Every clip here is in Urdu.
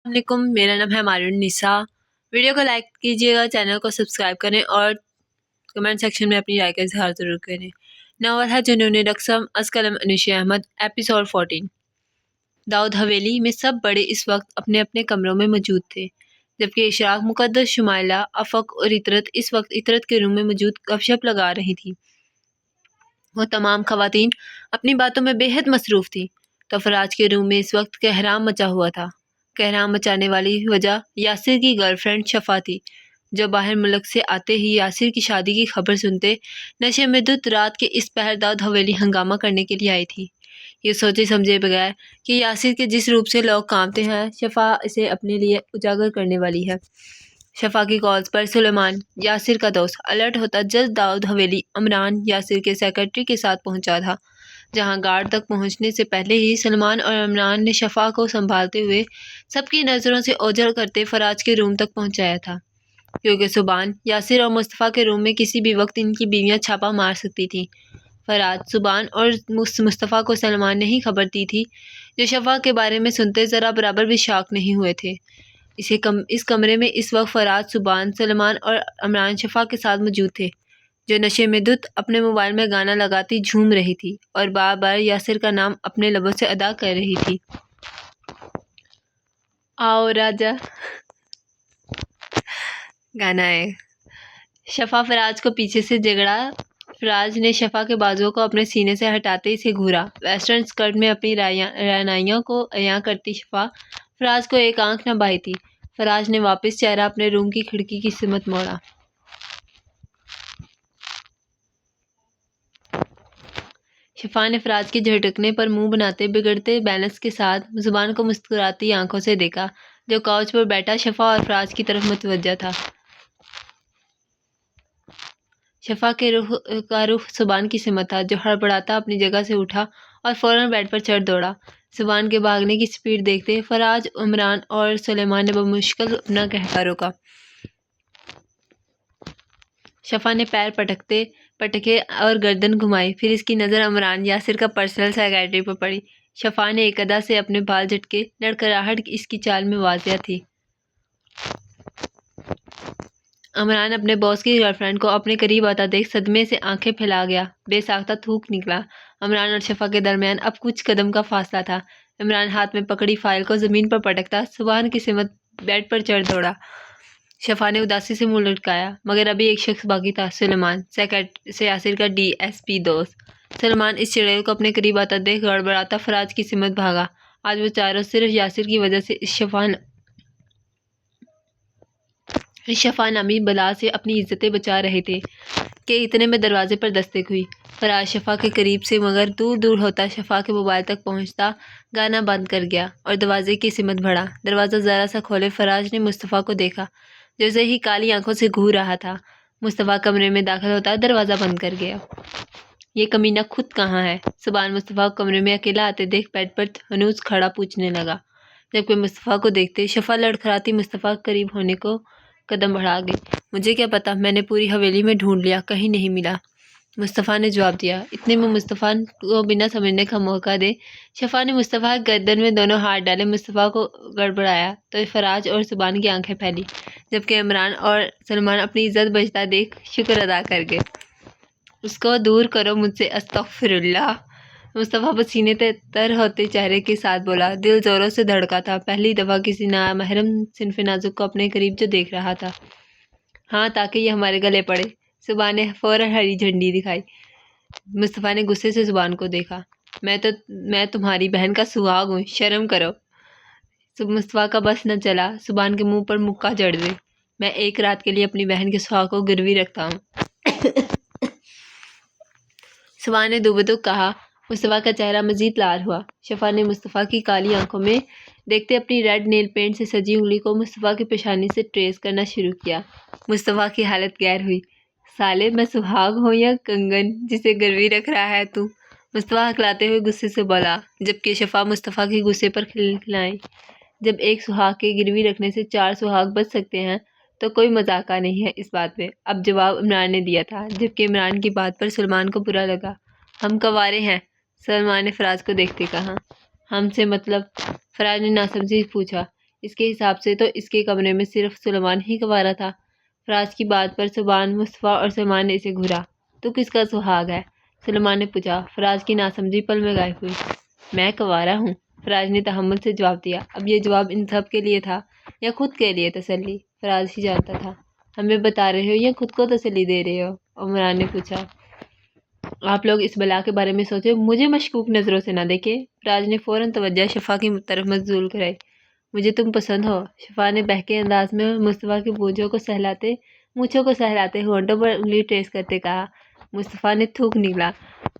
علیکم، میرا نام ہے مارون نسا۔ ویڈیو کو لائک کیجیے گا، چینل کو سبسکرائب کریں اور کمنٹ سیکشن میں اپنی رائے کا اظہار ضرور کریں۔ ناول ہے جنون رقصم، از قلم انوشی احمد۔ ایپیسوڈ 14۔ داؤد حویلی میں سب بڑے اس وقت اپنے اپنے کمروں میں موجود تھے، جبکہ اشراق، مقدس، شمائلہ، افق اور عطرت اس وقت عطرت کے روم میں موجود گپ شپ لگا رہی تھیں۔ وہ تمام خواتین اپنی باتوں میں بے حد مصروف تھیں، تو فراج کے روم میں اس وقت کہرام مچا ہوا تھا۔ کہرام مچانے والی وجہ یاسر کی گرل فرینڈ شفا تھی، جو باہر ملک سے آتے ہی یاسر کی شادی کی خبر سنتے نشے میں دھت رات کے اس پہر داؤد حویلی ہنگامہ کرنے کے لیے آئی تھی، یہ سوچے سمجھے بغیر کہ یاسر کے جس روپ سے لوگ کانپتے ہیں، شفا اسے اپنے لیے اجاگر کرنے والی ہے۔ شفا کی کالز پر سلیمان، یاسر کا دوست، الرٹ ہوتا جلد داؤد حویلی عمران یاسر کے سیکرٹری کے ساتھ پہنچا تھا، جہاں گارڈ تک پہنچنے سے پہلے ہی سلمان اور عمران نے شفا کو سنبھالتے ہوئے سب کی نظروں سے اوجھل کرتے فراج کے روم تک پہنچایا تھا، کیونکہ سبحان، یاسر اور مصطفیٰ کے روم میں کسی بھی وقت ان کی بیویاں چھاپا مار سکتی تھیں۔ فراج، سبحان اور مصطفیٰ کو سلمان نے ہی خبر دی تھی، جو شفا کے بارے میں سنتے ذرا برابر بھی شاک نہیں ہوئے تھے۔ اس کمرے میں اس وقت فراج، سبحان، سلمان اور عمران شفا کے ساتھ موجود تھے، جو نشے میں دھت اپنے موبائل میں گانا لگاتی جھوم رہی تھی اور بار بار یاسر کا نام اپنے لبوں سے ادا کر رہی تھی۔ آؤ راجا گانا ہے۔ شفا فراج کو پیچھے سے جگڑا۔ فراج نے شفا کے بازوؤں کو اپنے سینے سے ہٹاتے اسے گھورا۔ ویسٹرن اسکرٹ میں اپنی رعنائیوں کو عیاں کرتی شفا فراج کو ایک آنکھ نہ بھائی تھی۔ فراج نے واپس چہرہ اپنے روم کی کھڑکی کی سمت موڑا۔ شفا نے فراج کے جھٹکنے پر منہ بناتے بگڑتے بیلنس کے ساتھ زبان کو مسکراتی آنکھوں سے دیکھا، جو کاؤچ پر بیٹھا شفا اور فراج کی طرف متوجہ تھا۔ شفا کا رخ سبحان کی سمت تھا، جو ہڑبڑاتا اپنی جگہ سے اٹھا اور فوراً بیڈ پر چڑھ دوڑا۔ سبحان کے بھاگنے کی سپیڈ دیکھتے فراج، عمران اور سلیمان نے بمشکل اپنا قہقہ روکا۔ شفا نے پیر پٹکے اور گردن گھمائی، پھر اس کی نظر عمران یاسر کا پرسنل سیکرٹری پر پڑی۔ شفا نے ایک ادا سے اپنے بال جھٹکے، لڑکھڑاہٹ اس کی چال میں واضح تھی۔ عمران اپنے باس کی گرل فرینڈ کو اپنے قریب آتا دیکھ صدمے سے آنکھیں پھیلا گیا، بے ساختہ تھوک نکلا۔ عمران اور شفا کے درمیان اب کچھ قدم کا فاصلہ تھا۔ عمران ہاتھ میں پکڑی فائل کو زمین پر پٹکتا سبحان کی سمت بیڈ پر چڑھ دوڑا۔ شفا نے اداسی سے منہ لٹکایا، مگر ابھی ایک شخص باقی تھا، سلیمان، یاسر کا DSP دوست۔ سلمان اس چڑیل کو اپنے قریب آتا دیکھ گڑبڑاتا فراج کی سمت بھاگا۔ آج وہ چاروں صرف یاسر کی وجہ سے اس شفا نامی بلا سے اپنی عزتیں بچا رہے تھے کہ اتنے میں دروازے پر دستک ہوئی۔ فراز شفا کے قریب سے مگر دور دور ہوتا شفا کے موبائل تک پہنچتا گانا بند کر گیا اور دروازے کی سمت بڑھا۔ دروازہ ذرا سا کھولے فراز نے مصطفیٰ کو دیکھا، جو اسے ہی کالی آنکھوں سے گھور رہا تھا۔ مصطفیٰ کمرے میں داخل ہوتا دروازہ بند کر گیا۔ یہ کمینہ خود کہاں ہے؟ سبحان مصطفیٰ کو کمرے میں اکیلا آتے دیکھ بیڈ پر ہنوز کھڑا پوچھنے لگا، جبکہ مصطفیٰ کو دیکھتے شفا لڑکھڑاتی مصطفیٰ کے قریب ہونے کو قدم بڑھا گئی۔ مجھے کیا پتا، میں نے پوری حویلی میں ڈھونڈ لیا، کہیں نہیں ملا، مصطفیٰ نے جواب دیا۔ اتنے میں مصطفیٰ کو بنا سمجھنے کا موقع دے شفا نے مصطفیٰ کے گردن میں دونوں ہاتھ ڈالے۔ مصطفیٰ کو گڑبڑایا تو فراج اور سبحان کی آنکھیں پھیلی، جبکہ عمران اور سلمان اپنی عزت بچتا دیکھ شکر ادا کر گئے۔ اس کو دور کرو مجھ سے، استغفر اللہ، مصطفیٰ پسینے تر ہوتے چہرے کے ساتھ بولا۔ دل زوروں سے دھڑکا تھا، پہلی دفعہ کسی نامحرم صنف نازک کو اپنے قریب جو دیکھ رہا تھا۔ ہاں، تاکہ یہ ہمارے گلے پڑے۔ سبحان نے فوراً ہری جھنڈی دکھائی۔ مصطفیٰ نے غصے سے سبحان کو دیکھا۔ میں تمہاری بہن کا سہاگ ہوں، شرم کرو۔ مصطفیٰ کا بس نہ چلا، سبحان کے منہ پر مکہ جڑ گئی۔ میں ایک رات کے لیے اپنی بہن کے سہاگ کو گروی رکھتا ہوں، سبحان نے دوبدک کہا۔ مصطفیٰ کا چہرہ مزید لال ہوا۔ شفا نے مصطفیٰ کی کالی آنکھوں میں دیکھتے اپنی ریڈ نیل پینٹ سے سجی انگلی کو مصطفیٰ کی پیشانی سے ٹریس کرنا شروع کیا۔ مصطفیٰ کی حالت گیر ہوئی۔ سالے، میں سہاگ ہوں یا کنگن جسے گروی رکھ رہا ہے تو؟ مصطفیٰ ہکلاتے ہوئے غصے سے بولا، جبکہ شفا مصطفیٰ کے غصے پر کھلکھلائیں۔ جب ایک سہاگ کے گروی رکھنے سے 4 سہاگ بچ سکتے ہیں تو کوئی مذاقہ نہیں ہے اس بات میں۔ اب جواب عمران نے دیا تھا، جبکہ عمران کی بات پر سلمان کو برا لگا۔ ہم کنوارے ہیں، سلمان نے فراز کو دیکھتے کہا۔ ہم سے مطلب؟ فراز نے ناسمجھی پوچھا۔ اس کے حساب سے تو اس کے کمرے میں صرف سلیمان ہی گوارا تھا۔ فراز کی بات پر سبحان، مصطفیٰ اور سلمان نے اسے گھورا۔ تو کس کا سہاگ ہے؟ سلمان نے پوچھا۔ فراز کی ناسمجھی پل میں غائب ہوئی۔ میں کنوارا ہوں، فراز نے تحمل سے جواب دیا۔ اب یہ جواب ان سب کے لیے تھا یا خود کے لیے تسلی؟ فراز ہی جانتا تھا۔ ہمیں بتا رہے ہو یا خود کو تسلی دے رہے ہو؟ عمران نے پوچھا۔ آپ لوگ اس بلا کے بارے میں سوچے، مجھے مشکوک نظروں سے نہ دیکھے۔ فراز نے فوراً توجہ شفا کی طرف مبذول کرائی۔ مجھے تم پسند ہو، شفا نے بہکے انداز میں مصطفیٰ کی مونچھوں کو سہلاتے ہونٹوں پر انگلی ٹریس کرتے کہا۔ مصطفیٰ نے تھوک نکلا۔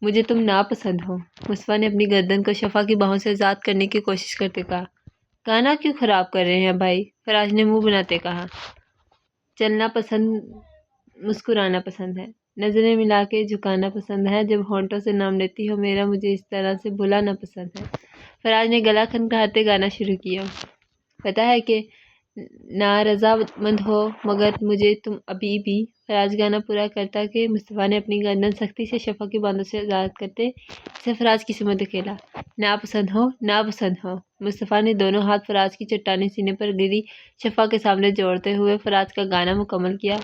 مجھے تم ناپسند ہو، مصطفیٰ نے اپنی گردن کو شفا کی باہوں سے آزاد کرنے کی کوشش کرتے کہا۔ گانا کیوں خراب کر رہے ہیں بھائی؟ فراز نے منہ بناتے کہا۔ چلنا پسند، مسکرانا پسند ہے، نظریں ملا کے جھکانا پسند ہے، جب ہونٹوں سے نام لیتی ہو میرا مجھے اس طرح سے بلانا پسند ہے۔ فراز نے گلا کھنکھاتے گانا شروع کیا۔ پتہ ہے کہ نارضا مند ہو مگر مجھے تم ابھی بھی۔ فراز گانا پورا کرتا کہ مصطفیٰ نے اپنی گردن سختی سے شفا کی باندوں سے آزاد کرتے اسے فراز کی سمت دھکیلا۔ ناپسند ہو، ناپسند ہو۔ مصطفیٰ نے دونوں ہاتھ فراز کی چٹانی سینے پر گری شفا کے سامنے جوڑتے ہوئے فراز کا گانا مکمل کیا۔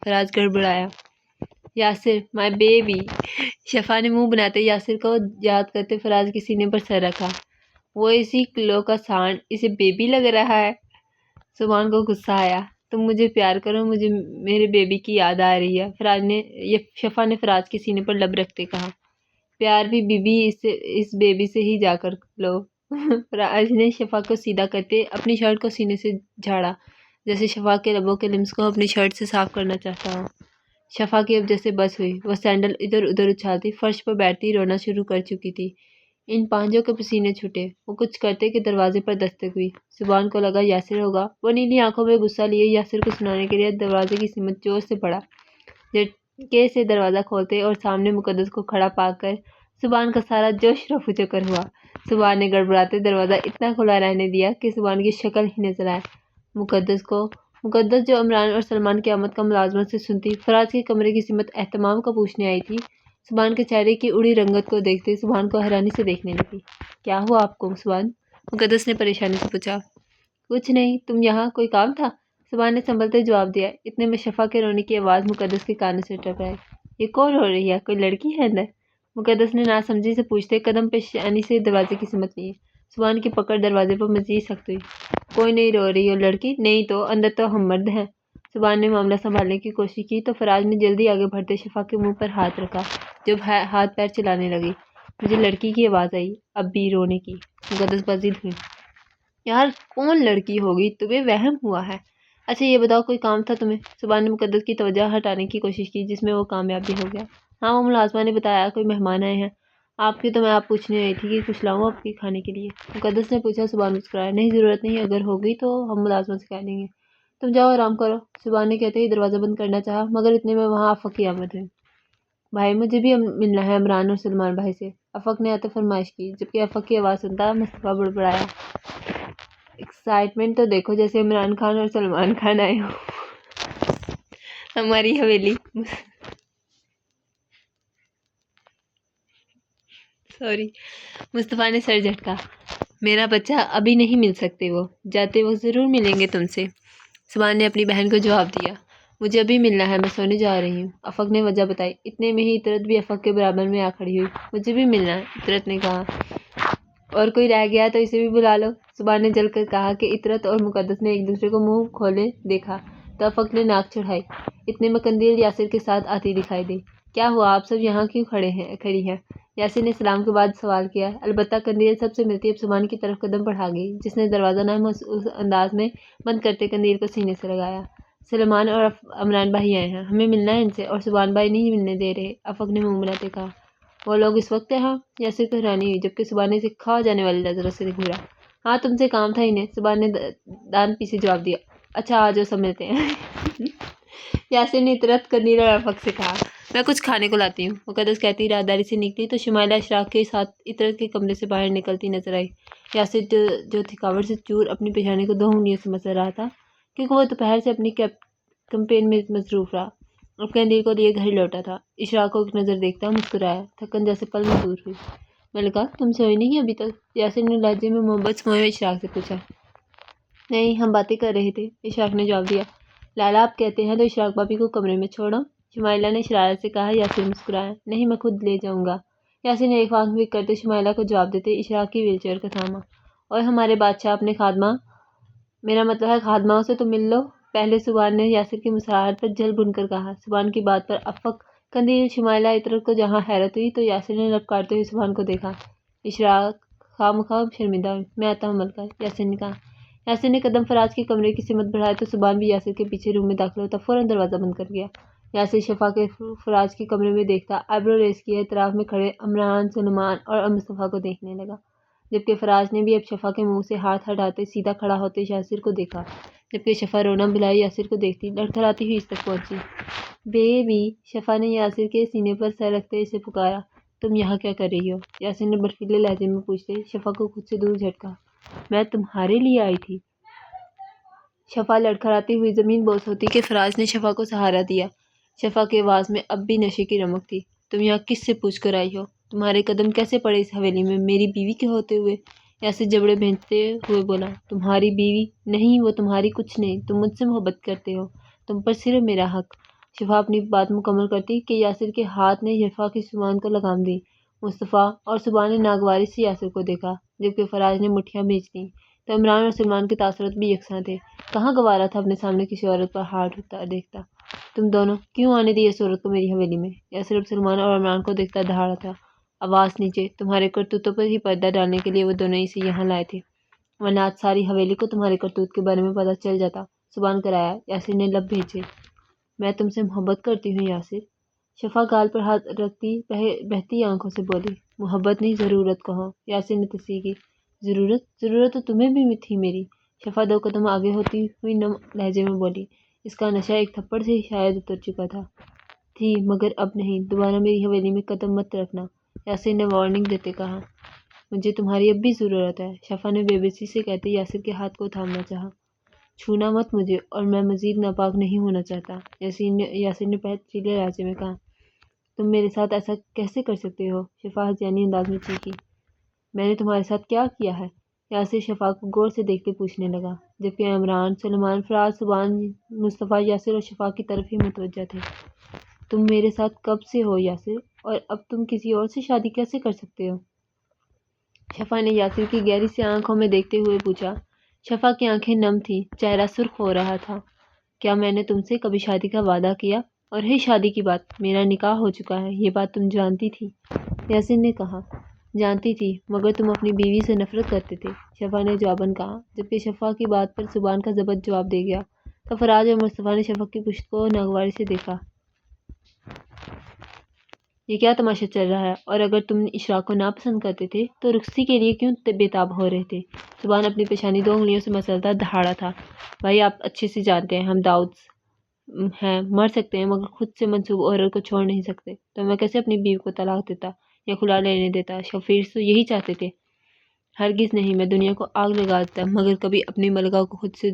فراز گڑبڑایا۔ Yasir, my baby. شفا نے منہ بناتے یاسر کو یاد کرتے فراز کے سینے پر سر رکھا۔ وہ اسی کلو کا سانڈ اسے بیبی لگ رہا ہے۔ سبحان کو غصہ آیا۔ تم مجھے پیار کرو، مجھے میرے بیبی کی یاد آ رہی ہے۔ شفا نے فراز کے سینے پر لب رکھتے کہا۔ پیار بھی بیبی اس بیبی سے ہی جا کر لو۔ فراز نے شفا کو سیدھا کرتے اپنی شرٹ کو سینے سے جھاڑا، جیسے شفا کے لبوں کے لمس کو اپنی شرٹ سے صاف کرنا چاہتا ہوں۔ شفا کی اب جیسے بس ہوئی، وہ سینڈل ادھر ادھر اچھالتی فرش پر بیٹھتی رونا شروع کر چکی تھی۔ ان پانجوں کے پسینے چھوٹے، وہ کچھ کرتے کہ دروازے پر دستک ہوئی۔ سبحان کو لگا یاسر ہوگا۔ وہ نیلی آنکھوں میں غصہ لیے یاسر کو سنانے کے لیے دروازے کی سمت زور سے پڑا۔ جھٹکے سے دروازہ کھولتے اور سامنے مقدس کو کھڑا پا کر سبحان کا سارا جوش رفع چکر ہوا۔ سبحان نے گڑبڑاتے دروازہ اتنا کھلا رہنے دیا کہ سبحان کی شکل ہی نظر آئے۔ مقدس جو عمران اور سلمان کی آمد کا ملازمت سے سنتی فراز کے کمرے کی سمت اہتمام کا پوچھنے آئی تھی، سبحان کے چہرے کی اڑی رنگت کو دیکھتے سبحان کو حیرانی سے دیکھنے لگی۔ کیا ہوا آپ کو سبحان؟ مقدس نے پریشانی سے پوچھا۔ کچھ نہیں، تم یہاں کوئی کام تھا؟ سبحان نے سنبھلتے جواب دیا۔ اتنے میں شفا کے رونے کی آواز مقدس کے کانوں سے ٹکرائی۔ یہ کون رو رہی ہے؟ کوئی لڑکی ہے اندر؟ مقدس نے ناسمجھی سے پوچھتے قدم پیشانی سے دروازے کی سمت لیے۔ سبحان کی پکڑ دروازے پر مزید سخت ہوئی۔ کوئی نہیں رو رہی ہو لڑکی؟ نہیں تو اندر تو ہم مرد ہیں۔ سبحان نے معاملہ سنبھالنے کی کوشش کی تو فراز نے جلدی آگے بڑھتے شفا کے منہ پر ہاتھ رکھا جو ہاتھ پیر چلانے لگی۔ مجھے لڑکی کی آواز آئی، اب بھی رونے کی۔ مقدس بازید ہوئی۔ یار کون لڑکی ہوگی؟ تمہیں وہم ہوا ہے؟ اچھا یہ بتاؤ کوئی کام تھا تمہیں؟ سبحان نے مقدس کی توجہ ہٹانے کی کوشش کی جس میں وہ کامیاب بھی ہو گیا۔ ہاں، وہ ملازمہ نے بتایا کوئی مہمان آئے ہیں آپ کے، تو میں آپ پوچھنے آئی تھی کہ کچھ لاؤں آپ کے کھانے کے لیے؟ مقدس نے پوچھا۔ سبحان مسکرایا۔ نہیں ضرورت نہیں، اگر ہوگی تو ہم ملازمہ سے کہہ دیں گے، تم جاؤ آرام کرو۔ سبحان نے کہتے ہی دروازہ بند کرنا چاہا مگر اتنے میں وہاں آفق کی آمد ہوئی۔ بھائی مجھے بھی ملنا ہے عمران اور سلمان بھائی سے، آفق نے آتے فرمائش کی۔ جبکہ آفق کی آواز سنتا مصطفیٰ بڑبڑایا۔ ایکسائٹمنٹ تو دیکھو، جیسے عمران خان اور سلمان خان آئے ہوں ہماری حویلی۔ مصطفیٰ نے سر جھٹکا۔ میرا بچہ ابھی نہیں مل سکتے، وہ جاتے وقت ضرور ملیں گے تم سے۔ سبحان نے اپنی بہن کو جواب دیا۔ مجھے ابھی ملنا ہے، میں سونے جا رہی ہوں، آفق نے وجہ بتائی۔ اتنے میں ہی عطرت بھی آفق کے برابر میں آ کھڑی ہوئی۔ مجھے بھی ملنا ہے، عطرت نے کہا۔ اور کوئی رہ گیا تو اسے بھی بلا لو، سبحان نے جل کر کہا کہ عطرت اور مقدس نے ایک دوسرے کو منہ کھولے دیکھا تو آفق نے ناک چڑھائی۔ اتنے میں قندیل یاسر کے ساتھ آتی دکھائی دی۔ کیا ہوا، آپ سب یہاں کیوں کھڑی ہیں؟ یاسر نے سلام کے بعد سوال کیا۔ البتہ قندیل سب سے ملتی اب سبحان کی طرف قدم بڑھا گئی جس نے دروازہ نامحسوس انداز میں بند کرتے قندیل کو سینے سے لگایا۔ سلمان اور عمران بھائی آئے ہیں، ہمیں ملنا ہے ان سے، اور سبحان بھائی نہیں ملنے دے رہے، آفق نے منہ بناتے کہا۔ وہ لوگ اس وقت یہاں؟ یاسر کو حیرانی ہوئی جبکہ سبحان نے اسے کھا جانے والی نظروں سے گھورا۔ ہاں تم سے کام تھا انہیں، سبحان نے دان پیچھے جواب دیا۔ اچھا آ جاؤ، سب ملتے ہیں یاسر نے عطرت، قندیل اور آفق سے کہا۔ میں کچھ کھانے کو لاتی ہوں، مقدس کہتی راہداری سے نکلی تو شمائلہ اشراق کے ساتھ عطرت کے کمرے سے باہر نکلتی نظر آئی۔ یاسر جو تھکاوٹ سے چور اپنی پیشانی کو 2 انگلیوں سے مسل رہا تھا کیونکہ وہ دوپہر سے اپنی کیمپین میں مصروف رہا، اب قندیل کو لیے گھر لوٹا تھا۔ اشراق کو ایک نظر دیکھتا مسکرایا، تھکن جیسے پل میں دور ہوئی۔ ملکہ تم سوئی نہیں ابھی تک؟ یاسر نے لہجے میں محبت سموئے اشراق سے پوچھا۔ نہیں، ہم باتیں کر رہے تھے، اشراق نے جواب دیا۔ لالا آپ کہتے ہیں تو اشراق بھابی کو کمرے میں چھوڑو، شمائلہ نے شرارت سے کہا۔ یاسر مسکرایا۔ نہیں، میں خود لے جاؤں گا، یاسر نے ایک آنکھ بھیگ کرتے شمائلہ کو جواب دیتے اشراق کی ویل چیئر کو تھاما۔ اور ہمارے بادشاہ اپنے خادمہ، میرا مطلب ہے خادماؤں سے تو مل لو پہلے، سبحان نے یاسر کی مسکراہٹ پر جل بن کر کہا۔ سبحان کی بات پر افق کندی شمائلہ عطر کو جہاں حیرت ہوئی تو یاسر نے لب کاٹتے ہوئے سبحان کو دیکھا۔ اشراق خواہ شرمندہ ہوئی۔ میں آتا ہوں ملکہ، یاسر نے کہا۔ یاسر نے قدم فراز کے کمرے کی سمت بڑھائے تو سبحان بھی یاسر کے پیچھے روم میں داخل ہوتا فوراً دروازہ بند کر گیا۔ یاسر شفا کے فراز کے کمرے میں دیکھتا آئیبرو ریز کیے اطراف میں کھڑے عمران، سلمان اور مصطفیٰ کو دیکھنے لگا، جبکہ فراز نے بھی اب شفا کے منہ سے ہاتھ ہٹاتے سیدھا کھڑا ہوتے یاسر کو دیکھا، جبکہ شفا رونا بھلائے یاسر کو دیکھتی لڑکھڑاتی ہوئی اس تک پہنچی۔ بیبی، شفا نے یاسر کے سینے پر سر رکھتے اسے پکارا۔ تم یہاں کیا کر رہی ہو؟ یاسر نے برفیلے لہجے میں پوچھتے شفا کو خود سے دور جھٹکا۔ میں تمہارے لیے آئی تھی۔ شفا لڑکھڑاتی ہوئی زمین بوس ہوتی کہ فراز نے شفا کو سہارا دیا۔ شفا کی آواز میں اب بھی نشے کی رمق تھی۔ تم یہاں کس سے پوچھ کر آئی ہو؟ تمہارے قدم کیسے پڑے اس حویلی میں میری بیوی کے ہوتے ہوئے؟ یاسر جبڑے بھینچتے ہوئے بولا۔ تمہاری بیوی نہیں، وہ تمہاری کچھ نہیں، تم مجھ سے محبت کرتے ہو، تم پر صرف میرا حق۔ شفا اپنی بات مکمل کرتی کہ یاسر کے ہاتھ نے شفا کی زبان کو لگام دی۔ مصطفیٰ اور سبحان نے ناگواری سے یاسر کو دیکھا، جبکہ فراز نے مٹھیاں بھیج دیں تو عمران اور سلمان کے تاثرات بھی یکساں تھے۔ کہاں گوارا تھا اپنے سامنے کسی عورت پر ہاتھ اٹھتا دیکھتا۔ تم دونوں کیوں آنے دی اس عورت کو میری حویلی میں؟ یاسر اب سلمان اور عمران کو دیکھتا دہاڑا تھا۔ آواز نیچے، تمہارے کرتوتوں پر ہی پردہ ڈالنے کے لیے وہ دونوں اسے یہاں لائے تھے، ورنہ آج ساری حویلی کو تمہارے کرتوت کے بارے میں پتہ چل جاتا۔ سبحان کرایا۔ یاسر نے لب بھیجے۔ میں تم سے محبت کرتی ہوں یاسر، شفا گال پر ہاتھ رکھتی بہتی آنکھوں سے بولی۔ محبت نہیں، ضرورت کہو، یاسر نے تصحیح کی۔ ضرورت تو تمہیں بھی تھی میری، شفا دو قدم آگے ہوتی ہوئی نم لہجے میں بولی۔ اس کا نشہ ایک تھپڑ سے شاید اتر چکا تھا۔ تھی، مگر اب نہیں، دوبارہ میری حویلی میں قدم مت رکھنا، یاسر نے وارننگ دیتے کہا۔ مجھے تمہاری اب بھی ضرورت ہے، شفا نے بے بسی سے کہتے یاسر کے ہاتھ کو تھامنا چاہا۔ چھونا مت مجھے، اور میں مزید ناپاک نہیں ہونا چاہتا، یاسر نے پہچیلے لہجے میں کہا۔ تم میرے ساتھ ایسا کیسے کر سکتے ہو؟ شفا ہذیانی انداز میں چیخی۔ میں نے تمہارے ساتھ کیا کیا ہے؟ یاسر شفا کو غور سے دیکھتے پوچھنے لگا، جبکہ عمران، سلمان، فراز، سبحان، مصطفیٰ یاسر اور شفا کی طرف ہی متوجہ تھے۔ تم میرے ساتھ کب سے ہو یاسر، اور اب تم کسی اور سے شادی کیسے کر سکتے ہو؟ شفا نے یاسر کی گہری سی آنکھوں میں دیکھتے ہوئے پوچھا۔ شفا کی آنکھیں نم تھیں، چہرہ سرخ ہو رہا تھا۔ کیا میں نے تم سے کبھی شادی کا وعدہ کیا؟ اور ہے شادی کی بات، میرا نکاح ہو چکا ہے، یہ بات تم جانتی تھی؟ یاسر نے کہا۔ جانتی تھی، مگر تم اپنی بیوی سے نفرت کرتے تھے، شفا نے جواباً کہا، جبکہ شفا کی بات پر سبحان کا ضبط جواب دے گیا تو فراز اور مصطفیٰ نے شفا کی پشت کو ناگواری سے دیکھا۔ یہ کیا تماشا چل رہا ہے؟ اور اگر تم اشراق کو ناپسند کرتے تھے تو رخصتی کے لیے کیوں بے تاب ہو رہے تھے؟ سبحان اپنی پیشانی 2 انگلیوں سے مسلتا دہاڑا تھا۔ بھائی، آپ اچھے سے جانتے ہیں ہم داؤدز ہیں، مر سکتے ہیں مگر خود سے منسوب عورت کو چھوڑ نہیں سکتے، تو میں کیسے اپنی بیوی کو طلاق دیتا یا کھلا لینے دیتا؟ شفیع تو یہی چاہتے تھے۔ ہرگز نہیں، میں دنیا کو آگ لگا دیتا مگر کبھی اپنی ملکہ کو خود سے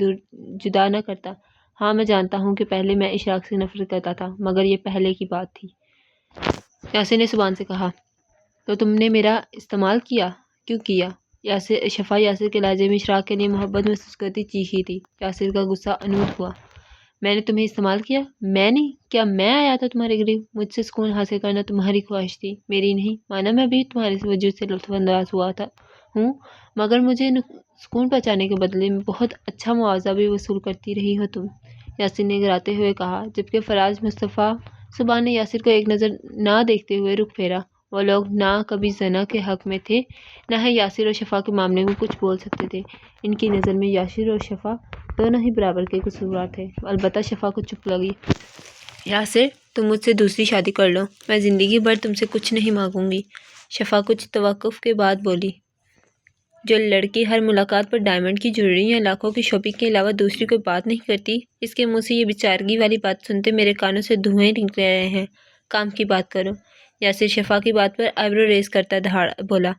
جدا نہ کرتا۔ ہاں، میں جانتا ہوں کہ پہلے میں اشراق سے نفرت کرتا تھا، مگر یہ پہلے کی بات تھی، یاسر نے سبحان سے کہا۔ تو تم نے میرا استعمال کیا؟ کیوں کیا؟ شفا یاسر کے لہجے میں اشراق کے لیے محبت محسوس کرتی چیخی تھی۔ یاسر کا غصہ انودھ ہوا۔ میں نے تمہیں استعمال کیا؟ میں نہیں، کیا میں آیا تھا تمہارے قریب؟ مجھ سے سکون حاصل کرنا تمہاری خواہش تھی، میری نہیں، مانا میں بھی تمہارے وجود سے لطف انداز ہوا ہوں، مگر مجھے سکون پہنچانے کے بدلے میں بہت اچھا معاوضہ بھی وصول کرتی رہی ہو تم، یاسر نے گراتے ہوئے کہا، جبکہ فراز، مصطفیٰ، سبحان نے یاسر کو ایک نظر نہ دیکھتے ہوئے رخ پھیرا۔ وہ لوگ نہ کبھی زنا کے حق میں تھے، نہ ہی یاسر اور شفا کے معاملے میں کچھ بول سکتے تھے۔ ان کی نظر میں یاسر اور شفا دونوں ہی برابر کے قصوروار تھے۔ البتہ شفا کو چپ لگی۔ یاسر، تم مجھ سے دوسری شادی کر لو، میں زندگی بھر تم سے کچھ نہیں مانگوں گی، شفا کچھ توقف کے بعد بولی۔ جو لڑکی ہر ملاقات پر ڈائمنڈ کی جویلری یا لاکھوں کی شاپنگ کے علاوہ دوسری کوئی بات نہیں کرتی، اس کے منہ سے یہ بیچارگی والی بات سنتے میرے کانوں سے دھوئیں نکل رہے ہیں، کام کی بات کرو۔ یاسر شفا کی بات پر آئیبرو ریز کرتا بولا،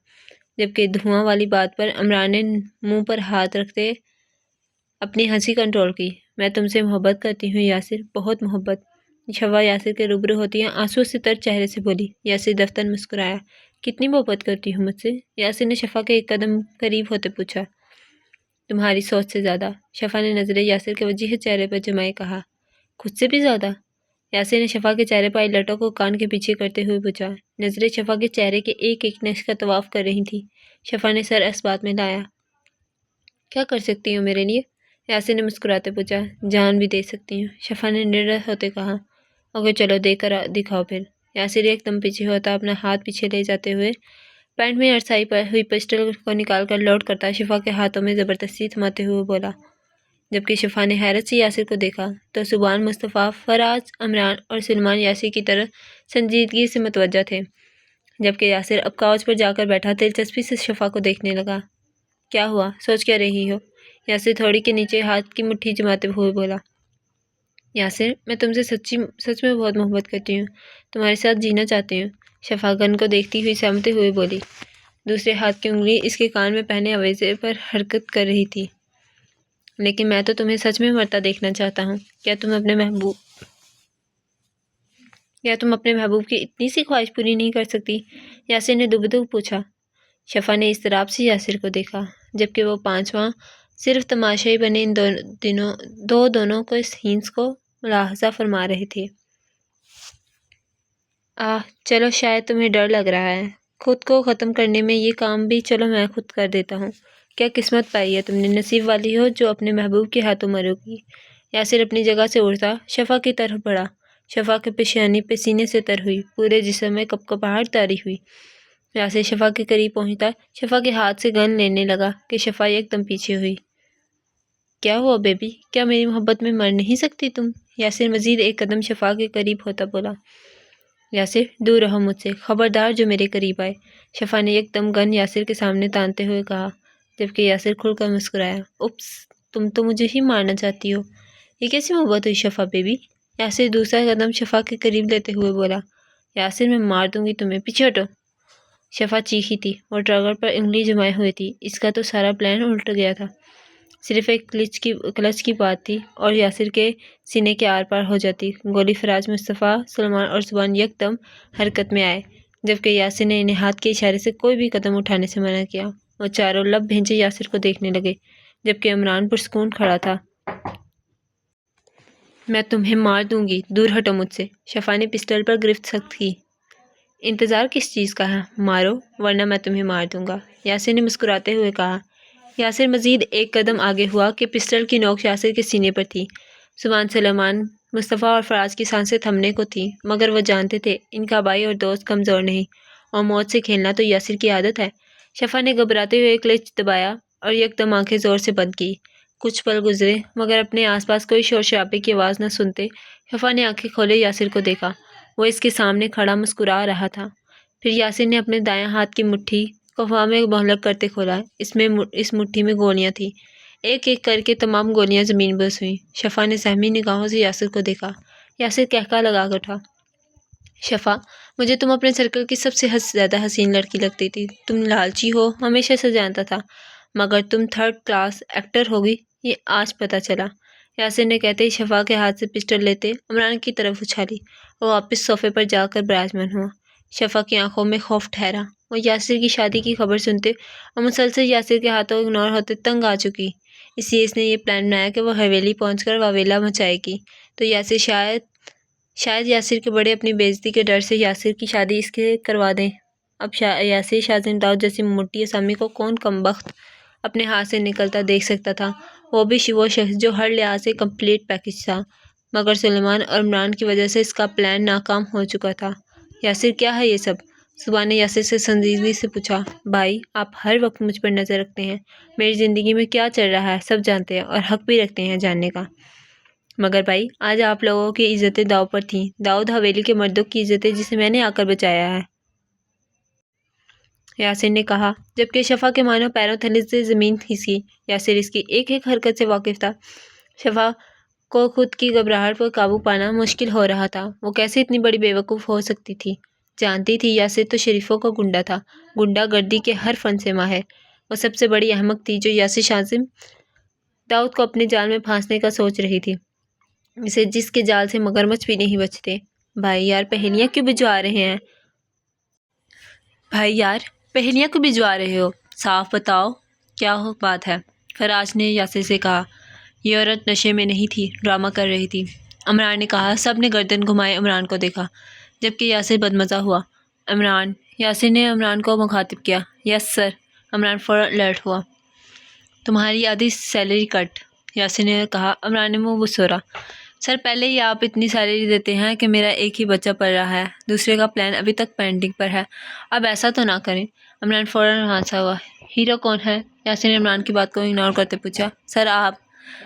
جبکہ دھواں والی بات پر عمران نے منہ پر ہاتھ رکھتے اپنی ہنسی کنٹرول کی۔ میں تم سے محبت کرتی ہوں یاسر، بہت محبت، شفا یاسر کے روبرو ہوتی ہیں آنسو سے تر چہرے سے بولی۔ یاسر دفتر مسکرایا۔ کتنی محبت کرتی ہوں مجھ سے؟ یاسر نے شفا کے ایک قدم قریب ہوتے پوچھا۔ تمہاری سوچ سے زیادہ، شفا نے نظریں یاسر کے وجیح چہرے پر جمائے کہا۔ خود سے بھی زیادہ؟ یاسر نے شفا کے چہرے پر آئی لٹوں کو کان کے پیچھے کرتے ہوئے پوچھا۔ نظریں شفا کے چہرے کے ایک ایک نقش کا طواف کر رہی تھی۔ شفا نے سر اس بات میں لایا۔ کیا کر سکتی ہوں میرے لیے؟ یاسر نے مسکراتے پوچھا۔ جان بھی دے سکتی ہوں، شفا نے نڈر ہوتے کہا۔ اوکے چلو دے کر دکھاؤ پھر۔ یاسر ایک دم پیچھے ہوتا اپنا ہاتھ پیچھے لے جاتے ہوئے پینٹ میں ارسائی ہوئی پسٹل کو نکال کر لوڈ کرتا شفا کے ہاتھوں میں زبردستی تھماتے ہوئے بولا۔ جبکہ شفا نے حیرت سے یاسر کو دیکھا تو سبحان مصطفیٰ، فراز، عمران اور سلمان یاسر کی طرف سنجیدگی سے متوجہ تھے، جبکہ یاسر اب کاؤچ پر جا کر بیٹھا دلچسپی سے شفا کو دیکھنے لگا۔ کیا ہوا؟ سوچ کیا رہی ہو؟ یاسر تھوڑی کے نیچے ہاتھ کی مٹھی جماتے ہوئے بولا۔ یاسر، میں تم سے سچ میں بہت محبت کرتی ہوں، تمہارے ساتھ جینا چاہتی ہوں، شفا گن کو دیکھتی ہوئی سہمتے ہوئے بولی۔ دوسرے ہاتھ کی انگلی اس کے کان میں پہنے آویزے پر حرکت کر رہی تھی۔ لیکن میں تو تمہیں سچ میں مرتا دیکھنا چاہتا ہوں۔ کیا تم اپنے محبوب کی اتنی سی خواہش پوری نہیں کر سکتی؟ یاسر نے دبدب پوچھا۔ شفا نے اضطراب سے یاسر کو دیکھا، جبکہ وہ پانچواں صرف تماشائی بنے ان دونوں کو اس ہینس کو ملاحظہ فرما رہے تھے۔ چلو شاید تمہیں ڈر لگ رہا ہے خود کو ختم کرنے میں، یہ کام بھی چلو میں خود کر دیتا ہوں۔ کیا قسمت پائی ہے تم نے، نصیب والی ہو جو اپنے محبوب کے ہاتھوں مرو گی۔ یاسر اپنی جگہ سے اٹھتا شفا کی طرف بڑھا۔ شفا کے پیشانی پسینے سے تر ہوئی، پورے جسم میں کپکپاہٹ طاری ہوئی۔ یاسر شفا کے قریب پہنچتا شفا کے ہاتھ سے گن لینے لگا کہ شفا ایک دم پیچھے ہوئی۔ کیا ہوا بیبی، کیا میری محبت میں مر نہیں سکتی تم؟ یاسر مزید ایک قدم شفا کے قریب ہوتا بولا۔ یاسر دور رہو مجھ سے، خبردار جو میرے قریب آئے، شفا نے ایک دم گن یاسر کے سامنے تانتے ہوئے کہا، جبکہ یاسر کھل کر مسکرایا۔ اوپس، تم تو مجھے ہی مارنا چاہتی ہو، یہ کیسی محبت ہوئی شفا بیبی؟ یاسر دوسرا قدم شفا کے قریب لیتے ہوئے بولا۔ یاسر میں مار دوں گی تمہیں، پیچھے ہٹو۔ شفا چیخی تھی، وہ ٹرگر پر انگلی جمائے ہوئی تھی، اس کا تو سارا پلان الٹ گیا تھا۔ صرف ایک کلچ کی بات تھی اور یاسر کے سینے کے آر پار ہو جاتی گولی۔ فراز، مصطفیٰ، سلمان اور زبان یک دم حرکت میں آئے، جبکہ یاسر نے انہیں ہاتھ کے اشارے سے کوئی بھی قدم اٹھانے سے منع کیا۔ وہ چاروں لب بھینچے یاسر کو دیکھنے لگے، جبکہ عمران پرسکون کھڑا تھا۔ میں تمہیں مار دوں گی، دور ہٹو مجھ سے، شفا نے پسٹل پر گرفت سخت کی۔ انتظار کس چیز کا ہے، مارو ورنہ میں تمہیں مار دوں گا، یاسر نے مسکراتے ہوئے کہا۔ یاسر مزید ایک قدم آگے ہوا کہ پسٹل کی نوک یاسر کے سینے پر تھی۔ زبان، سلمان، مصطفیٰ اور فراز کی سانسیں تھمنے کو تھیں، مگر وہ جانتے تھے ان کا بھائی اور دوست کمزور نہیں، اور موت سے کھیلنا تو یاسر کی عادت ہے۔ شفا نے گھبراتے ہوئے کلچ دبایا اور یک دم آنکھیں زور سے بند کی۔ کچھ پل گزرے مگر اپنے آس پاس کوئی شور شرابے کی آواز نہ سنتے شفا نے آنکھیں کھولے یاسر کو دیکھا۔ وہ اس کے سامنے کھڑا مسکرا رہا تھا۔ پھر یاسر نے اپنے دائیں ہاتھ کی مٹھی کو ہوا میں مہلک کرتے کھولا۔ اس مٹھی میں گولیاں تھیں، ایک ایک کر کے تمام گولیاں زمین بس ہوئیں۔ شفا نے سہمی نگاہوں سے یاسر کو دیکھا۔ یاسر قہقہہ لگا کر اٹھا۔ شفا، مجھے تم اپنے سرکل کی سب سے زیادہ حسین لڑکی لگتی تھی، تم لالچی ہو، ہمیشہ سے جانتا تھا، مگر تم تھرڈ کلاس ایکٹر ہوگی، یہ آج پتہ چلا، یاسر نے کہتے ہی شفا کے ہاتھ سے پسٹل لیتے عمران کی طرف اچھالی۔ وہ واپس صوفے پر جا کر براجمان ہوا۔ شفا کی آنکھوں میں خوف ٹھہرا۔ وہ یاسر کی شادی کی خبر سنتے اور مسلسل یاسر کے ہاتھوں اگنور ہوتے تنگ آ چکی، اس لیے اس نے یہ پلان بنایا کہ وہ حویلی پہنچ کر واویلا مچائے گی تو یاسر شاید یاسر کے بڑے اپنی بے عزتی کے ڈر سے یاسر کی شادی اس کے کروا دیں۔ اب یاسر شازن داؤد جیسی موٹی اسامی کو کون کمبخت اپنے ہاتھ سے نکلتا دیکھ سکتا تھا، وہ بھی وہ شخص جو ہر لحاظ سے کمپلیٹ پیکج تھا، مگر سلمان اور عمران کی وجہ سے اس کا پلان ناکام ہو چکا تھا۔ یاسر، کیا ہے یہ سب؟ زبان نے یاسر سے سنجیدگی سے پوچھا۔ بھائی، آپ ہر وقت مجھ پر نظر رکھتے ہیں، میری زندگی میں کیا چل رہا ہے سب جانتے ہیں اور حق بھی رکھتے ہیں جاننے کا، مگر بھائی آج آپ لوگوں کی عزتیں داؤ پر تھیں، داؤد حویلی کے مردوں کی عزتیں جسے میں نے آ کر بچایا ہے، یاسر نے کہا، جبکہ شفا کے مانو پیروں تلے سے زمین کھسکی۔ یاسر اس کی ایک ایک حرکت سے واقف تھا۔ شفا کو خود کی گھبراہٹ پر قابو پانا مشکل ہو رہا تھا۔ وہ کیسے اتنی بڑی بے وقوف ہو سکتی تھی؟ جانتی تھی یاسر تو شریفوں کا گنڈا تھا، گنڈا گردی کے ہر فن سے ماہر۔ وہ سب سے بڑی احمق تھی جو یاسر شازم داؤد کو اپنے جال میں پھانسنے کا سوچ رہی تھی، جس کے جال سے مگرمچھ بھی نہیں بچتے۔ بھائی یار، پہیلیاں کیوں بجھوا رہے ہیں؟ بھائی یار، پہیلیاں کیوں بجھوا رہے ہو؟ صاف بتاؤ کیا بات ہے؟ فراز نے یاسر سے کہا، یہ عورت نشے میں نہیں تھی، ڈرامہ کر رہی تھی۔ عمران نے کہا۔ سب نے گردن گھمائے عمران کو دیکھا، جبکہ یاسر بدمزہ ہوا۔ عمران، یاسر نے عمران کو مخاطب کیا۔ یس سر، عمران فوراً الرٹ ہوا۔ تمہاری آدھی سیلری کٹ، یاسر نے کہا۔ عمران نے منہ بسورا۔ سر پہلے ہی آپ اتنی سیلری دیتے ہیں کہ میرا ایک ہی بچہ پڑھ رہا ہے، دوسرے کا پلان ابھی تک پینڈنگ پر ہے، اب ایسا تو نہ کریں۔ عمران فوراً ہنسا ہوا۔ ہیرو کون ہے؟ یاسر نے عمران کی بات کو اگنور کرتے پوچھا۔ سر آپ،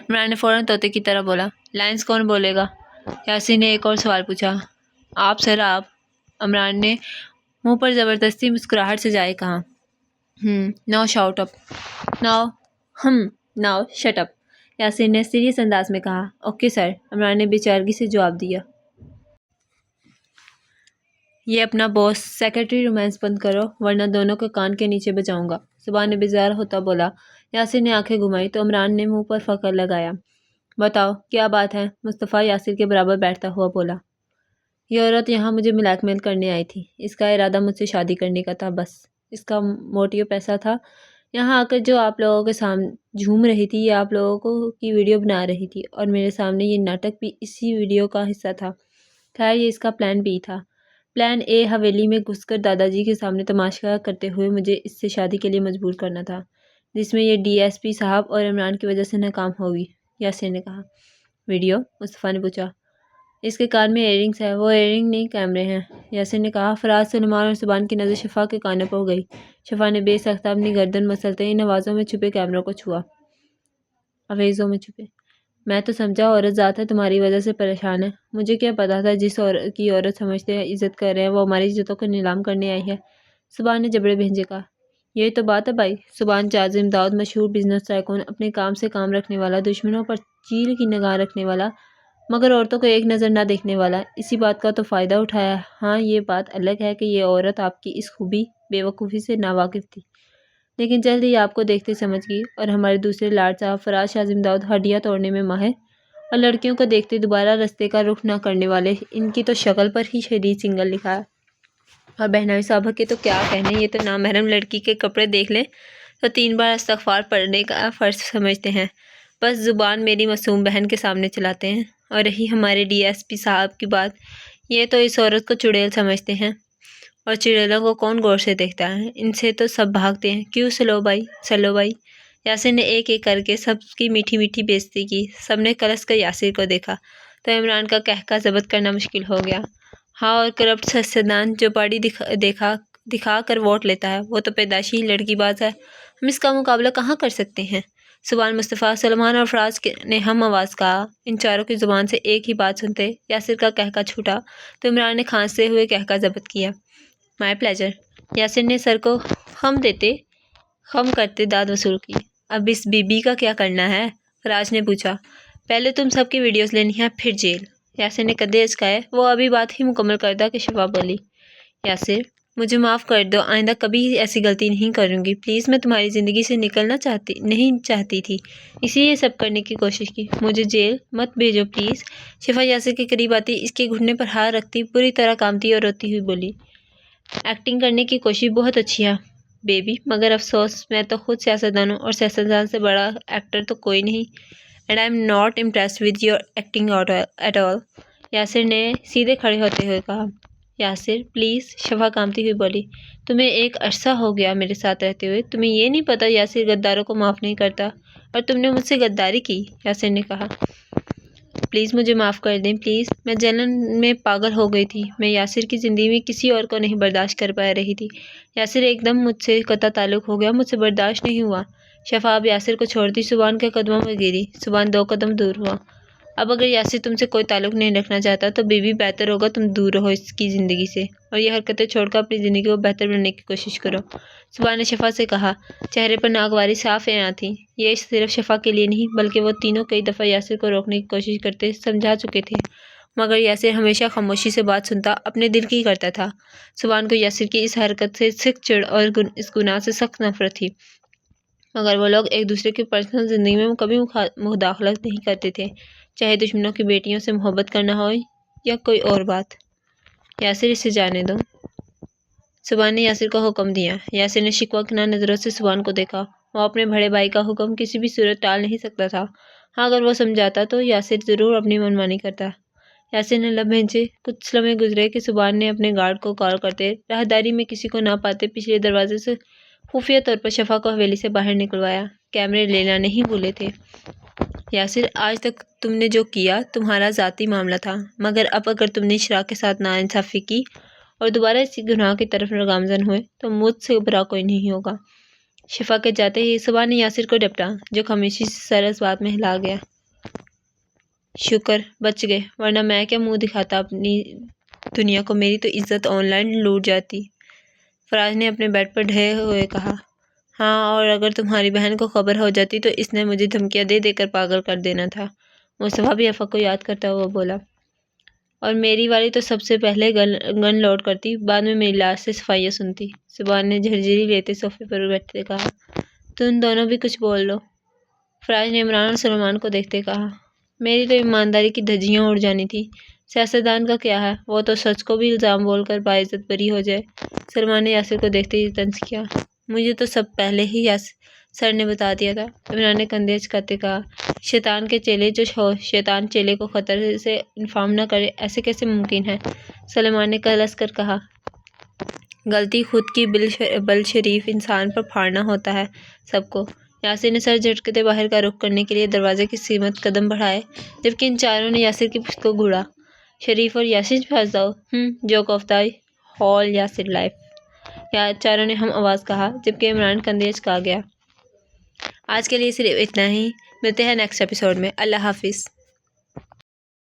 عمران نے فوراً طوطے کی طرح بولا۔ لائنز کون بولے گا؟ یاسر نے ایک اور سوال پوچھا۔ آپ سر آپ، عمران نے منہ پر زبردستی مسکراہٹ سے جائے کہا۔ ناؤ شاؤٹ اپ، ناؤ شٹ اپ، یاسر نے سیریس انداز میں کہا۔ اوکے سر، عمران نے بے چارگی سے جواب دیا۔ یہ اپنا باس سیکرٹری رومانس بند کرو ورنہ دونوں کے کان کے نیچے بجاؤں گا، زبان نے بیزار ہوتا بولا۔ یاسر نے آنکھیں گھمائی تو عمران نے منہ پر فخر لگایا۔ بتاؤ کیا بات ہے؟ مصطفیٰ یاسر کے برابر بیٹھتا ہوا بولا۔ یہ عورت یہاں مجھے بلیک میل کرنے آئی تھی، اس کا ارادہ مجھ سے شادی کرنے کا تھا، بس اس کا موٹیو پیسہ تھا۔ یہاں آ کر جو آپ لوگوں کے سامنے جھوم رہی تھی، یہ آپ لوگوں کی ویڈیو بنا رہی تھی اور میرے سامنے یہ ناٹک بھی اسی ویڈیو کا حصہ تھا۔ خیر یہ اس کا پلان بی تھا۔ پلان اے حویلی میں گھس کر دادا جی کے سامنے تماشا کرتے ہوئے مجھے اس سے شادی کے لیے مجبور کرنا تھا، جس میں یہ ڈی ایس پی صاحب اور عمران کی وجہ سے ناکام ہوگی، یاسر نے کہا۔ ویڈیو؟ مصطفیٰ نے پوچھا۔ اس کے کان میں ایئرنگز ہے، وہ ایئرنگ نہیں کیمرے ہیں، یاسر نے کہا۔ فراز، سلمان اور زبان کی نظر شفا کے کانوں پر گئی۔ شفا نے بے سختہ اپنی گردن مسلتے ان آوازوں میں چھپے کیمروں کو چھوا۔ آویزوں میں چھپے؟ میں تو سمجھا عورت ذات ہے تمہاری وجہ سے پریشان ہے، مجھے کیا پتا تھا جس عورت کی عورت سمجھتے ہیں عزت کر رہے ہیں وہ ہماری عزتوں کو نیلام کرنے آئی ہے، زبان نے جبڑے بھینجے کہا۔ یہی تو بات ہے بھائی، زبان جازم داؤد مشہور بزنس ٹائکون، اپنے کام سے کام رکھنے والا، دشمنوں پر چیل کی نگاہ رکھنے والا، مگر عورتوں کو ایک نظر نہ دیکھنے والا، اسی بات کا تو فائدہ اٹھایا ہے۔ ہاں یہ بات الگ ہے کہ یہ عورت آپ کی اس خوبی بے وقوفی سے ناواقف تھی، لیکن جلد ہی آپ کو دیکھتے سمجھ گئی، اور ہمارے دوسرے لاڈ صاحب فراز شازم داؤد ہڈیاں توڑنے میں ماہر اور لڑکیوں کو دیکھتے دوبارہ رستے کا رخ نہ کرنے والے، ان کی تو شکل پر ہی شدید سنگل لکھا ہے۔ اور بہنوئی صاحبہ کے تو کیا کہنے، یہ تو نامحرم لڑکی کے کپڑے دیکھ لیں تو 3 بار استغفار پڑھنے کا فرض سمجھتے ہیں، بس زبان میری معصوم بہن کے سامنے چلاتے ہیں۔ اور رہی ہمارے ڈی ایس پی صاحب کی بات، یہ تو اس عورت کو چڑیل سمجھتے ہیں، اور چڑیلوں کو کون غور سے دیکھتا ہے، ان سے تو سب بھاگتے ہیں۔ کیوں سلو بھائی؟ یاسر نے ایک ایک کر کے سب کی میٹھی میٹھی بےعزتی کی۔ سب نے کلس کر یاسر کو دیکھا تو عمران کا قہقہ ضبط کرنا مشکل ہو گیا۔ ہاں، اور کرپٹ سیاستدان جو پارٹی دکھا کر ووٹ لیتا ہے، وہ تو پیدائشی لڑکی باز ہے، ہم اس کا مقابلہ کہاں کر سکتے ہیں؟ سبحان مصطفیٰ، سلمان اور فراز نے ہم آواز کہا۔ ان چاروں کی زبان سے ایک ہی بات سنتے یاسر کا قہقہ چھوٹا تو عمران نے کھانستے ہوئے قہقہ ضبط کیا۔ مائی پلیجر، یاسر نے سر کو خم کرتے داد وصول کی۔ اب اس بی بی کا کیا کرنا ہے؟ فراز نے پوچھا۔ پہلے تم سب کی ویڈیوز لینی ہیں، پھر جیل، یاسر نے قدے اچکائے۔ وہ ابھی بات ہی مکمل کرتا کہ شفا بولی۔ یاسر، مجھے معاف کر دو، آئندہ کبھی ایسی غلطی نہیں کروں گی، پلیز، میں تمہاری زندگی سے نکلنا نہیں چاہتی تھی، اسی لیے سب کرنے کی کوشش کی، مجھے جیل مت بھیجو پلیز۔ شفا یاسر کے قریب آتی، اس کے گھٹنے پر ہاتھ رکھتی، بری طرح کانپتی اور روتی ہوئی بولی۔ ایکٹنگ کرنے کی کوشش بہت اچھی ہے بیبی، مگر افسوس میں تو خود سیاستدان ہوں اور سیاستدان سے بڑا ایکٹر تو کوئی نہیں، and I am not impressed with your acting at all, Yasir نے سیدھے کھڑے ہوتے ہوئے کہا۔ یاسر پلیز، شفا کانپتی ہوئی بولی، تمہیں ایک عرصہ ہو گیا میرے ساتھ رہتے ہوئے، تمہیں یہ نہیں پتا یاسر غداروں کو معاف نہیں کرتا، اور تم نے مجھ سے غداری کی، یاسر نے کہا۔ پلیز مجھے معاف کر دیں پلیز، میں جلن میں پاگل ہو گئی تھی، میں یاسر کی زندگی میں کسی اور کو نہیں برداشت کر پا رہی تھی، یاسر ایک دم مجھ سے قطع تعلق ہو گیا، مجھ سے برداشت نہیں ہوا۔ شفا اب یاسر کو چھوڑتی زبان کے قدموں میں گری، زبان 2 قدم دور ہوا۔ اب اگر یاسر تم سے کوئی تعلق نہیں رکھنا چاہتا تو بی بہتر ہوگا تم دور رہو اس کی زندگی سے، اور یہ حرکتیں چھوڑ کر اپنی زندگی کو بہتر بنانے کی کوشش کرو، زبان نے شفا سے کہا۔ چہرے پر ناگواری صاف عیاں تھی، یہ صرف شفا کے لیے نہیں بلکہ وہ تینوں کئی دفعہ یاسر کو روکنے کی کوشش کرتے سمجھا چکے تھے، مگر یاسر ہمیشہ خاموشی سے بات سنتا، اپنے دل کی کرتا تھا۔ زبان کو یاسر کی اس حرکت سے سخت چڑ اور اس گناہ سے سخت نفرت تھی، مگر وہ لوگ ایک دوسرے کی پرسنل زندگی میں کبھی مداخلت نہیں کرتے تھے، چاہے دشمنوں کی بیٹیوں سے محبت کرنا ہو یا کوئی اور بات۔ یاسر اسے جانے دو، زبان نے یاسر کو حکم دیا۔ یاسر نے شکوہ کناں نظروں سے زبان کو دیکھا۔ وہ اپنے بڑے بھائی کا حکم کسی بھی صورت ٹال نہیں سکتا تھا۔ ہاں اگر وہ سمجھاتا تو یاسر ضرور اپنی منمانی کرتا۔ یاسر نے لب بھینچے۔ کچھ لمحے گزرے کہ سبحان نے اپنے گارڈ کو کال کرتے راہداری میں کسی کو نہ پاتے پچھلے دروازے سے خفیہ طور پر شفا کو حویلی سے باہر نکلوایا۔ کیمرے لے لانے ہی بھولے تھے۔ یاسر آج تک تم نے جو کیا تمہارا ذاتی معاملہ تھا، مگر اب اگر تم نے شراء کے ساتھ ناانصافی کی اور دوبارہ اسی گناہ کی طرف گامزن ہوئے تو مجھ سے برا کوئی نہیں ہوگا۔ شفا کے جاتے ہی سبحان نے یاسر کو ڈپٹا جو خاموشی سے سر اس بات میں ہلا گیا۔ شکر بچ گئے، ورنہ میں کیا منہ دکھاتا اپنی دنیا کو، میری تو عزت آن لائن لوٹ جاتی۔ فراز نے اپنے بیڈ پر ڈھے ہوئے کہا۔ ہاں اور اگر تمہاری بہن کو خبر ہو جاتی تو اس نے مجھے دھمکیاں دے دے کر پاگل کر دینا تھا۔ مصطفیٰ بھی افق کو یاد کرتا ہوا بولا۔ اور میری والی تو سب سے پہلے گن لوڈ کرتی، بعد میں میری لاش سے صفائیاں سنتی۔ سبحان نے جھرجھری لیتے صوفے پر بیٹھتے کہا۔ تم دونوں بھی کچھ بول لو۔ فراز نے عمران اور سلمان کو دیکھتے کہا۔ میری تو ایمانداری کی دھجیاں اڑ جانی تھی۔ سیاستدان کا کیا ہے، وہ تو سچ کو بھی الزام بول کر باعزت بری ہو جائے۔ سلمان نے یاسر کو دیکھتے ہی طنز کیا۔ مجھے تو سب پہلے ہی سر نے بتا دیا تھا۔ عمران نے کندھے اچکاتے کہا۔ شیطان کے چیلے جو شیطان چیلے کو خطر سے انفارم نہ کرے ایسے کیسے ممکن ہے؟ سلمان نے کلس کر کہا۔ غلطی خود کی بل شریف انسان پر پھاڑنا ہوتا ہے سب کو۔ یاسر نے سر جھٹکتے باہر کا رخ کرنے کے لیے دروازے کی سمت قدم بڑھائے جبکہ ان چاروں نے یاسر کی پشت کو گھوڑا۔ شریف اور یاسر پھنس جاؤ، joke of the whole Yasir life, چاروں نے ہم آواز کہا جبکہ عمران کندھے اچکا گیا۔ آج کے لیے صرف اتنا ہی، ملتے ہیں نیکسٹ ایپیسوڈ میں۔ اللہ حافظ۔